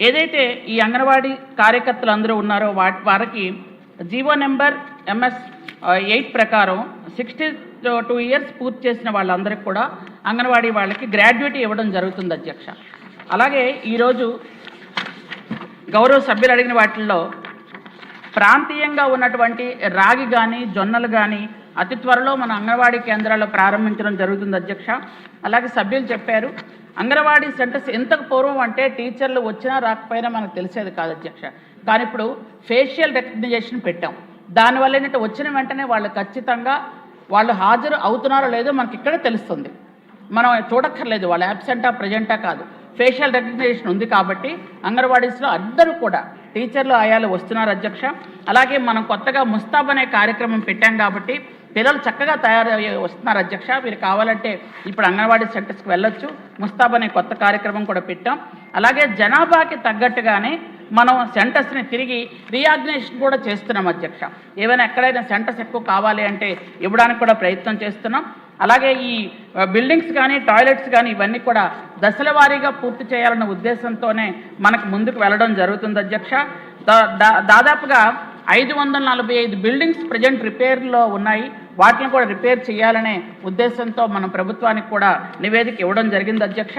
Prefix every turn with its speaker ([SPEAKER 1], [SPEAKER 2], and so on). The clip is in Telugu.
[SPEAKER 1] ఏదైతే ఈ అంగన్వాడీ కార్యకర్తలు అందరూ ఉన్నారో వారికి జీవో నెంబర్ MS 8 ప్రకారం 62 ఇయర్స్ పూర్తి చేసిన వాళ్ళందరికీ కూడా అంగన్వాడీ వాళ్ళకి గ్రాడ్యుయేటీ ఇవ్వడం జరుగుతుంది అధ్యక్ష. అలాగే ఈరోజు గౌరవ సభ్యులు అడిగిన వాటిల్లో ప్రాంతీయంగా ఉన్నటువంటి రాగి కానీ జొన్నలు కానీ అతి త్వరలో మన అంగన్వాడీ కేంద్రాల్లో ప్రారంభించడం జరుగుతుంది అధ్యక్ష. అలాగే సభ్యులు చెప్పారు అంగన్వాడీ సెంటర్స్ ఎంతకు పూర్వం అంటే టీచర్లు వచ్చినా రాకపోయినా మనకు తెలిసేది కాదు అధ్యక్ష. కానీ ఇప్పుడు ఫేషియల్ రికగ్నిషన్ పెట్టాం. దానివల్ల ఏంటంటే వచ్చిన వెంటనే వాళ్ళు ఖచ్చితంగా వాళ్ళు హాజరు అవుతున్నారో లేదో మనకి ఇక్కడే తెలుస్తుంది. మనం చూడక్కర్లేదు వాళ్ళు యాబ్సెంటా ప్రజెంటా కాదు, ఫేషియల్ రికగ్నిషన్ ఉంది కాబట్టి అంగన్వాడీస్లో అందరూ కూడా టీచర్లు ఆయాలు వస్తున్నారు అధ్యక్ష. అలాగే మనం కొత్తగా ముస్తాబ్ అనే కార్యక్రమం పెట్టాం కాబట్టి పిల్లలు చక్కగా తయారయ్యి వస్తున్నారు అధ్యక్ష. మీరు కావాలంటే ఇప్పుడు అంగన్వాడీ సెంటర్స్కి వెళ్ళొచ్చు. ముస్తాబ్ అనే కొత్త కార్యక్రమం కూడా పెట్టాం. అలాగే జనాభాకి తగ్గట్టుగానే మనం సెంటర్స్ని తిరిగి రీఆర్గనైజేషన్ కూడా చేస్తున్నాం అధ్యక్ష. ఏమైనా ఎక్కడైనా సెంటర్స్ ఎక్కువ కావాలి అంటే ఇవ్వడానికి కూడా ప్రయత్నం చేస్తున్నాం. అలాగే ఈ బిల్డింగ్స్ కానీ టాయిలెట్స్ కానీ ఇవన్నీ కూడా దశల వారీగా పూర్తి చేయాలన్న ఉద్దేశంతోనే మనకు ముందుకు వెళ్ళడం జరుగుతుంది అధ్యక్ష. దాదాపుగా 545 బిల్డింగ్స్ ప్రజెంట్ రిపేర్లో ఉన్నాయి. వాటిని కూడా రిపేర్ చేయాలనే ఉద్దేశంతో మనం ప్రభుత్వానికి కూడా నివేదిక ఇవ్వడం జరిగింది అధ్యక్ష.